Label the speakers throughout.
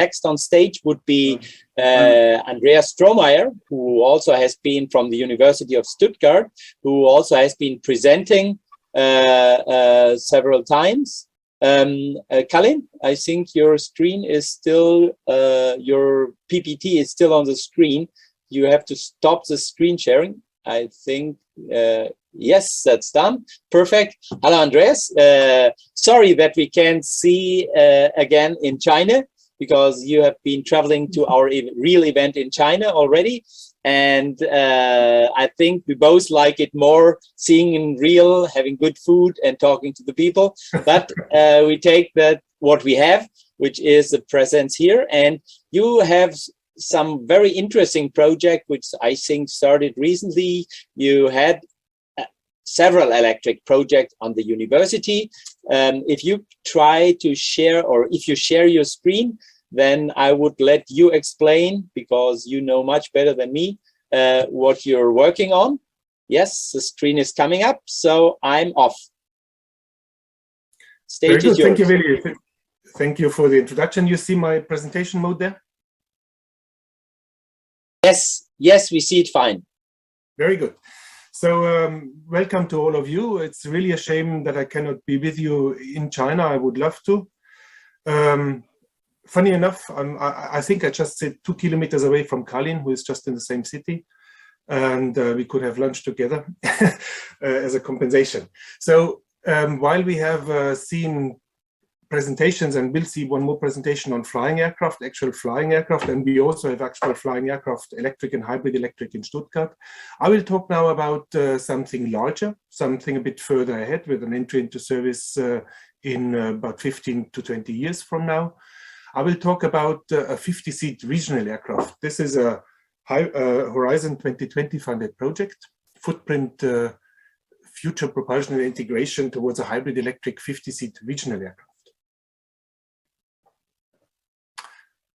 Speaker 1: Next on stage would be Andreas Strohmayer, who also has been from the University of Stuttgart, who also has been presenting several times. Colin, I think your screen is still, your PPT is still on the screen. You have to stop the screen sharing. I think, yes, that's done. Perfect. Hello, Andreas. Sorry that we can't see again in China, because you have been traveling to our real event in China already. And I think we both like it more seeing in real, having good food and talking to the people. But we take that what we have, which is the presence here. And you have some very interesting project, which I think started recently. You had several electric projects on the university. If you try to share, or if you share your screen, then I would let you explain, because you know much better than me what you're working on. Yes, the screen is coming up, so I'm off. Stage is yours.
Speaker 2: Thank you, Willy. Thank you for the introduction. You see my presentation mode there?
Speaker 1: Yes, yes, we see it fine.
Speaker 2: Very good. So welcome to all of you. It's really a shame that I cannot be with you in China. I would love to. Funny enough, I think I just sit 2 kilometers away from Kalin, who is just in the same city, and we could have lunch together as a compensation. So while we have seen presentations, and we'll see one more presentation on flying aircraft, actual flying aircraft, and we also have actual flying aircraft, electric and hybrid electric in Stuttgart. I will talk now about something larger, something a bit further ahead, with an entry into service in about 15 to 20 years from now. I will talk about a 50-seat regional aircraft. This is a Horizon 2020 funded project, footprint future propulsion and integration towards a hybrid electric 50-seat regional aircraft.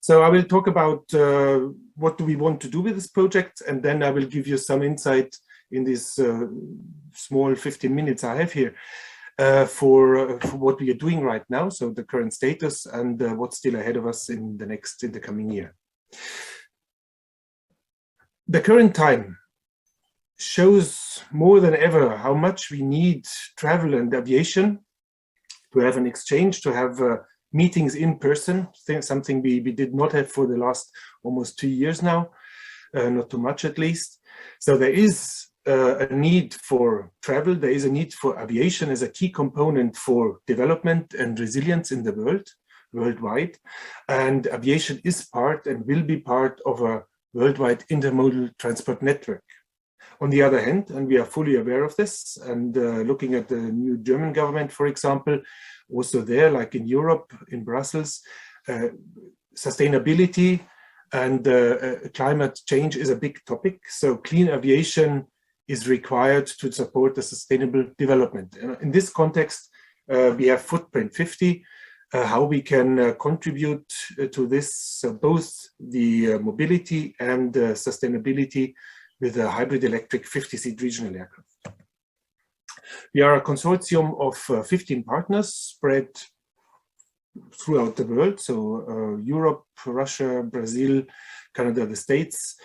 Speaker 2: So I will talk about what do we want to do with this project, and then I will give you some insight in this small 15 minutes I have here for what we are doing right now, so the current status and what's still ahead of us in the coming year. The current time shows more than ever how much we need travel and aviation to have an exchange, to have meetings in person, something we did not have for the last almost 2 years now, not too much at least. So there is a need for travel, there is a need for aviation as a key component for development and resilience in the world, worldwide. And aviation is part and will be part of a worldwide intermodal transport network. On the other hand, and we are fully aware of this, and looking at the new German government, for example, also there, like in Europe, in Brussels, sustainability and climate change is a big topic. So clean aviation is required to support the sustainable development. In this context, we have Footprint 50, how we can contribute to this, both the mobility and sustainability with a hybrid electric 50-seat regional aircraft. We are a consortium of 15 partners spread throughout the world, so Europe, Russia, Brazil, Canada, the States,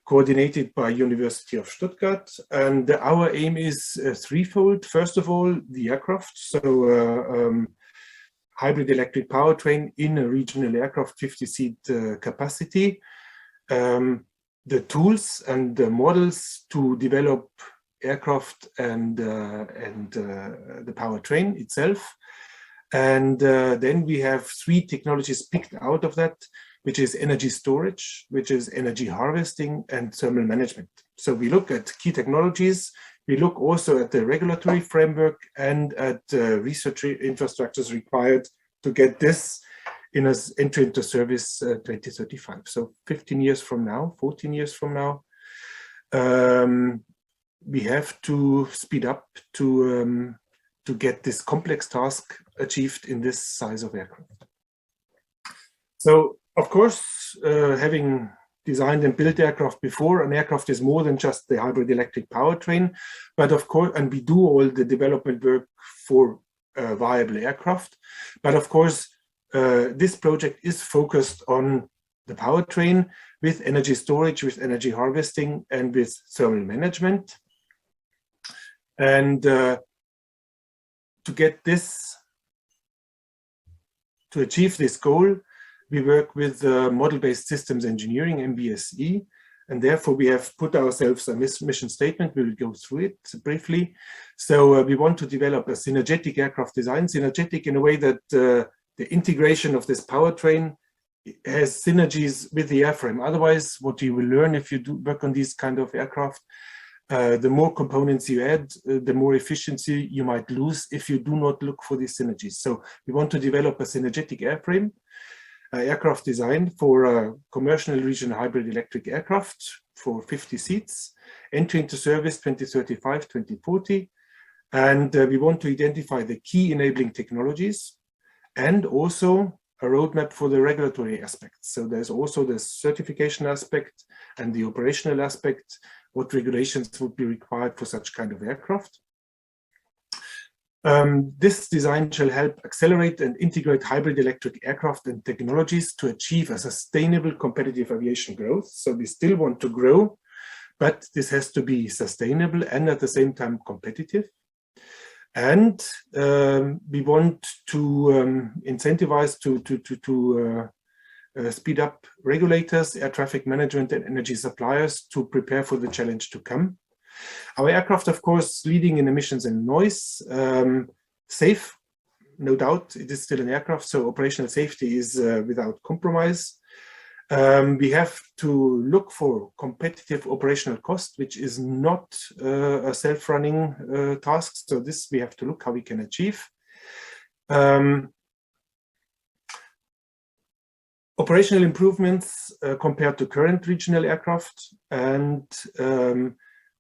Speaker 2: coordinated by University of Stuttgart. And our aim is threefold. First of all, the aircraft, so hybrid electric powertrain in a regional aircraft 50-seat capacity, the tools and the models to develop aircraft and the powertrain itself. And then we have 3 technologies picked out of that, which is energy storage, which is energy harvesting, and thermal management. So we look at key technologies, we look also at the regulatory framework and at research infrastructures required to get this in as entry into service 2035. So 15 years from now, 14 years from now, we have to speed up to get this complex task achieved in this size of aircraft. So, of course, having designed and built aircraft before, an aircraft is more than just the hybrid electric powertrain, but of course, and we do all the development work for viable aircraft. But of course, this project is focused on the powertrain with energy storage, with energy harvesting, and with thermal management. And to achieve this goal, we work with model-based systems engineering, MBSE, and therefore we have put ourselves a mission statement. We will go through it briefly. So we want to develop a synergetic aircraft design, synergetic in a way that the integration of this powertrain has synergies with the airframe. Otherwise, what you will learn if you do work on these kind of aircraft, the more components you add, the more efficiency you might lose if you do not look for these synergies. So we want to develop a synergetic airframe, aircraft design for a commercial regional hybrid electric aircraft for 50 seats, entry into service 2035, 2040. And we want to identify the key enabling technologies and also a roadmap for the regulatory aspects. So there's also the certification aspect and the operational aspect, what regulations would be required for such kind of aircraft. This design shall help accelerate and integrate hybrid electric aircraft and technologies to achieve a sustainable competitive aviation growth. So we still want to grow, but this has to be sustainable and at the same time competitive. And we want to incentivize to speed up regulators, air traffic management, and energy suppliers to prepare for the challenge to come. Our aircraft, of course, leading in emissions and noise, safe, no doubt, it is still an aircraft, so operational safety is without compromise. We have to look for competitive operational cost, which is not a self-running task. So this we have to look how we can achieve. Operational improvements compared to current regional aircraft, and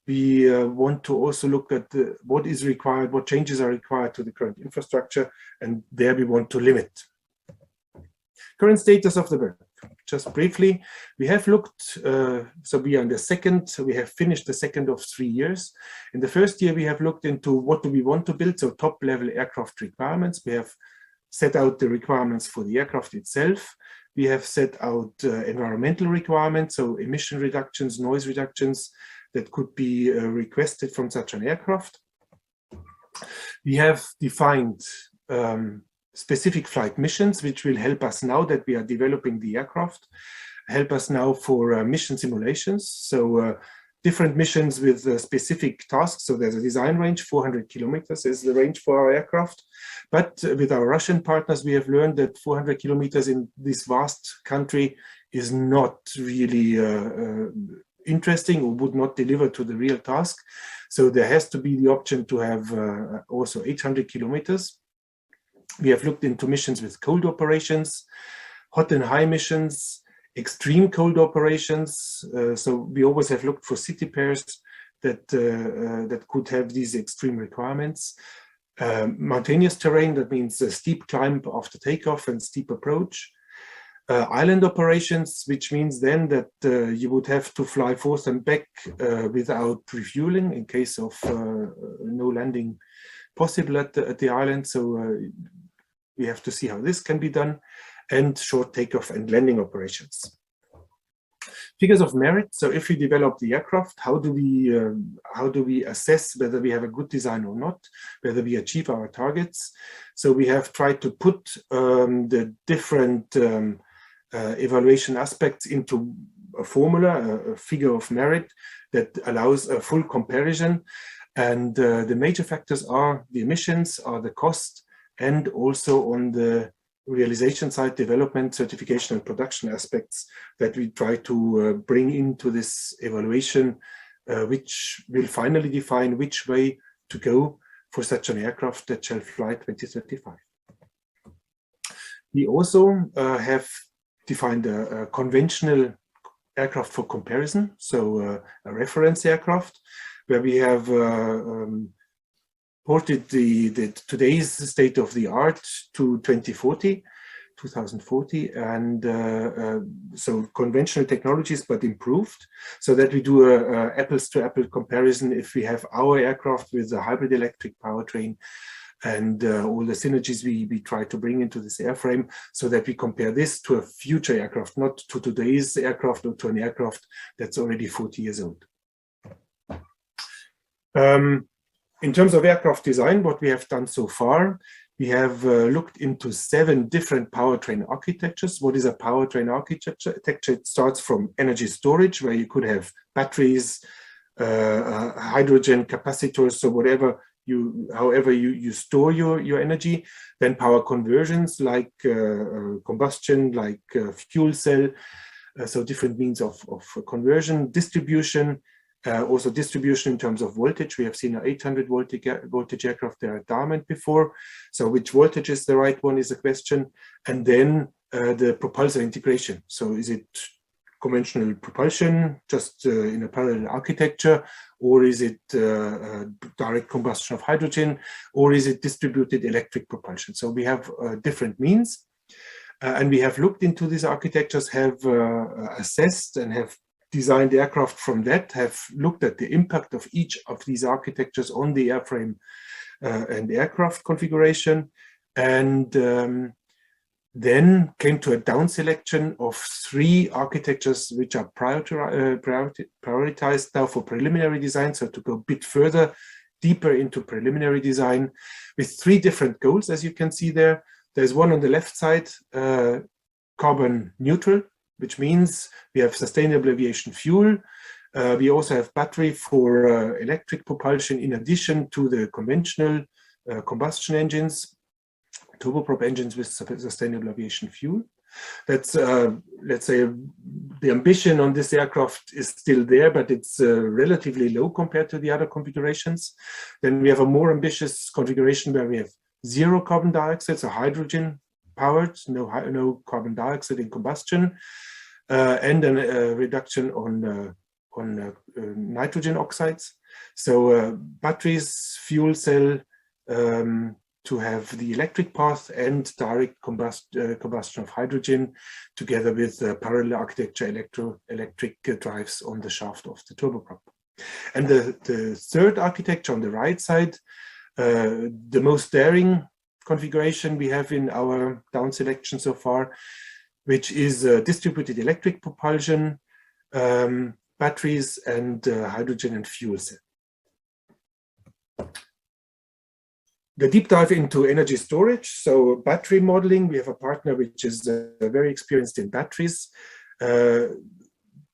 Speaker 2: we want to also look at what is required, what changes are required to the current infrastructure, and there we want to limit. Current status of the work. Just briefly, we have looked, so we are in the second, so we have finished the second of 3 years. In the first year, we have looked into what do we want to build, so top level aircraft requirements. We have set out the requirements for the aircraft itself. We have set out environmental requirements, so emission reductions, noise reductions that could be requested from such an aircraft. We have defined specific flight missions, which will help us now that we are developing the aircraft, help us now for mission simulations. So different missions with specific tasks. So there's a design range, 400 kilometers is the range for our aircraft. But with our Russian partners, we have learned that 400 kilometers in this vast country is not really interesting or would not deliver to the real task. So there has to be the option to have also 800 kilometers. We have looked into missions with cold operations, hot and high missions, extreme cold operations. So we always have looked for city pairs that, that could have these extreme requirements. Mountainous terrain, that means a steep climb after takeoff and steep approach. Island operations, which means then that you would have to fly forth and back without refueling in case of no landing possible at the island. So we have to see how this can be done, and short takeoff and landing operations. Figures of merit. So if we develop the aircraft, how do we assess whether we have a good design or not, whether we achieve our targets? So we have tried to put the different evaluation aspects into a formula, a figure of merit that allows a full comparison. And the major factors are the emissions, are the cost, and also on the realization side, development, certification, and production aspects that we try to bring into this evaluation, which will finally define which way to go for such an aircraft that shall fly 2035. We also have defined a conventional aircraft for comparison, so a reference aircraft, where we have ported today's state of the art to 2040, and so conventional technologies but improved, so that we do a apples to apple comparison if we have our aircraft with a hybrid electric powertrain and all the synergies we try to bring into this airframe, so that we compare this to a future aircraft, not to today's aircraft or to an aircraft that's already 40 years old. In terms of aircraft design, what we have done so far, we have looked into 7 different powertrain architectures. What is a powertrain architecture? It starts from energy storage, where you could have batteries, hydrogen capacitors, so however you store your energy. Then power conversions, like combustion, like fuel cell, so different means of conversion. Distribution, also distribution in terms of voltage. We have seen an 800 voltage aircraft there at Diamond before. So which voltage is the right one is a question. And then the propulsor integration. So is it conventional propulsion, just in a parallel architecture, or is it direct combustion of hydrogen, or is it distributed electric propulsion? So we have different means, and we have looked into these architectures, have assessed and have designed aircraft from that, have looked at the impact of each of these architectures on the airframe and aircraft configuration, and then came to a down selection of 3 architectures which are prioritized now for preliminary design. So to go a bit further, deeper into preliminary design, with 3 different goals, as you can see there. There's one on the left side, carbon neutral, which means we have sustainable aviation fuel. We also have battery for electric propulsion, in addition to the conventional combustion engines, turboprop engines with sustainable aviation fuel. That's, let's say, the ambition on this aircraft is still there, but it's relatively low compared to the other configurations. Then we have a more ambitious configuration where we have 0 carbon dioxide, so hydrogen powered, no carbon dioxide in combustion, and a reduction on nitrogen oxides. So batteries, fuel cell, to have the electric path and direct combustion of hydrogen, together with parallel architecture electric drives on the shaft of the turboprop. And the third architecture on the right side, the most daring configuration we have in our down selection so far, which is distributed electric propulsion, batteries, and hydrogen and fuel cell. The deep dive into energy storage, so battery modeling. We have a partner which is very experienced in batteries.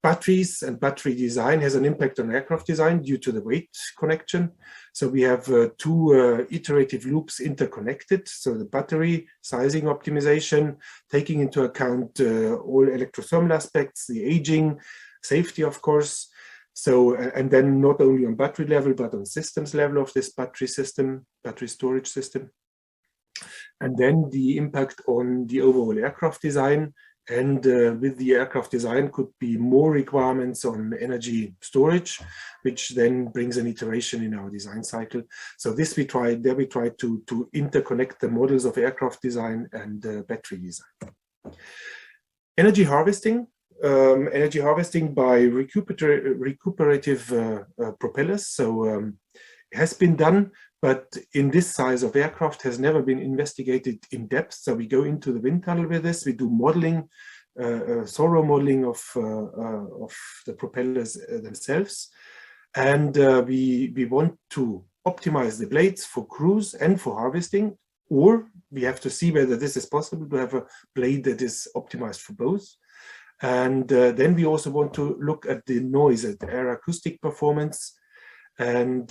Speaker 2: Batteries and battery design has an impact on aircraft design due to the weight connection. So we have 2 iterative loops interconnected. So the battery sizing optimization, taking into account all electrothermal aspects, the aging, safety, of course. So, and then not only on battery level, but on systems level of this battery system, battery storage system. And then the impact on the overall aircraft design. And with the aircraft design could be more requirements on energy storage, which then brings an iteration in our design cycle. So this we try to interconnect the models of aircraft design and battery design. Energy harvesting. Energy harvesting by recuperative propellers. So it has been done, but in this size of aircraft has never been investigated in depth. So we go into the wind tunnel with this. We do modeling, thorough modeling of the propellers themselves, and we want to optimize the blades for cruise and for harvesting. Or we have to see whether this is possible to have a blade that is optimized for both. And then we also want to look at the noise, at the air acoustic performance, and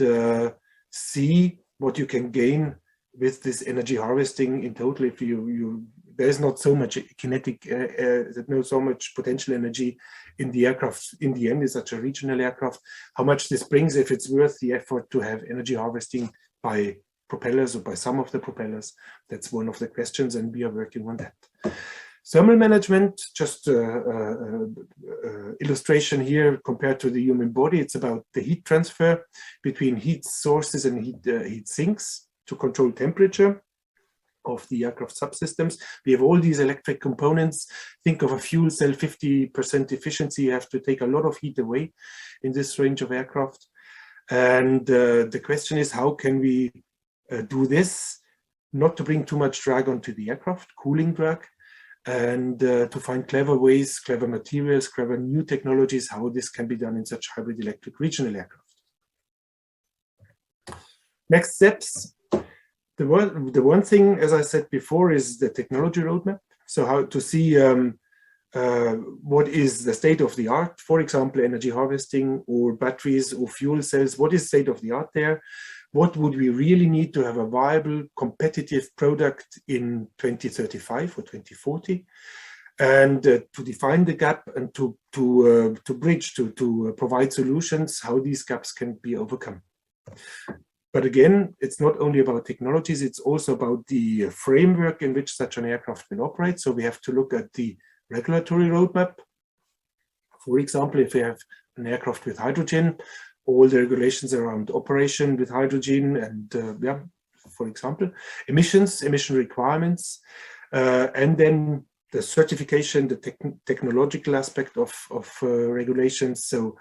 Speaker 2: see what you can gain with this energy harvesting in total. If there's not so much kinetic, there's not so much potential energy in the aircraft in the end, is such a regional aircraft, how much this brings, if it's worth the effort to have energy harvesting by propellers or by some of the propellers. That's one of the questions, and we are working on that. Thermal management, just illustration here compared to the human body. It's about the heat transfer between heat sources and heat sinks to control temperature of the aircraft subsystems. We have all these electric components. Think of a fuel cell, 50% efficiency. You have to take a lot of heat away in this range of aircraft. And the question is, how can we do this not to bring too much drag onto the aircraft, cooling drag, and to find clever ways, clever materials, clever new technologies, how this can be done in such hybrid electric regional aircraft. Next steps. The one thing, as I said before, is the technology roadmap. So how to see what is the state of the art, for example, energy harvesting or batteries or fuel cells, what is state of the art there? What would we really need to have a viable, competitive product in 2035 or 2040? And to define the gap and to bridge, to provide solutions, how these gaps can be overcome. But again, it's not only about technologies, it's also about the framework in which such an aircraft will operate. So we have to look at the regulatory roadmap. For example, if we have an aircraft with hydrogen, all the regulations around operation with hydrogen and yeah, for example, emission requirements, and then the certification, the technological aspect of regulations. So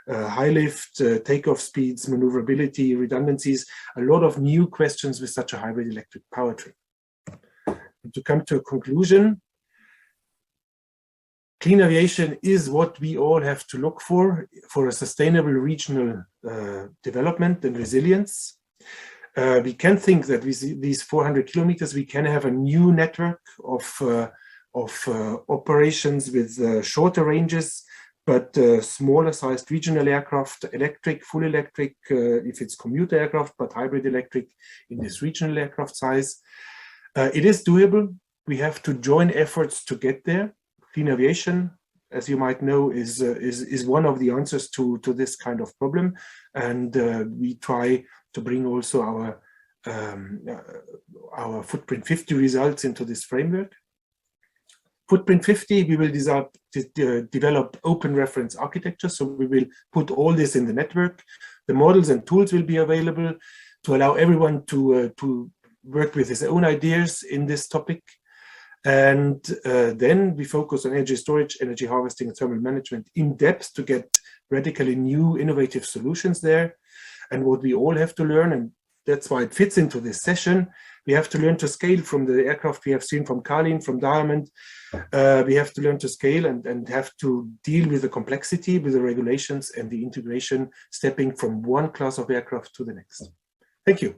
Speaker 2: high lift, takeoff speeds, maneuverability, redundancies, a lot of new questions with such a hybrid electric powertrain. And to come to a conclusion, clean aviation is what we all have to look for a sustainable regional development and resilience. We can think that with these 400 kilometers, we can have a new network of operations with shorter ranges, but smaller sized regional aircraft, electric, full electric, if it's commuter aircraft, but hybrid electric in this regional aircraft size. It is doable. We have to join efforts to get there. Clean aviation, as you might know, is one of the answers to this kind of problem. And we try to bring also our Footprint 50 results into this framework. Footprint 50, we will develop open reference architecture. So we will put all this in the network. The models and tools will be available to allow everyone to work with his own ideas in this topic. And then we focus on energy storage, energy harvesting, and thermal management in depth to get radically new innovative solutions there. And what we all have to learn, and that's why it fits into this session, we have to learn to scale from the aircraft we have seen from Kalin, from Diamond. We have to learn to scale and have to deal with the complexity, with the regulations and the integration, stepping from one class of aircraft to the next. Thank you.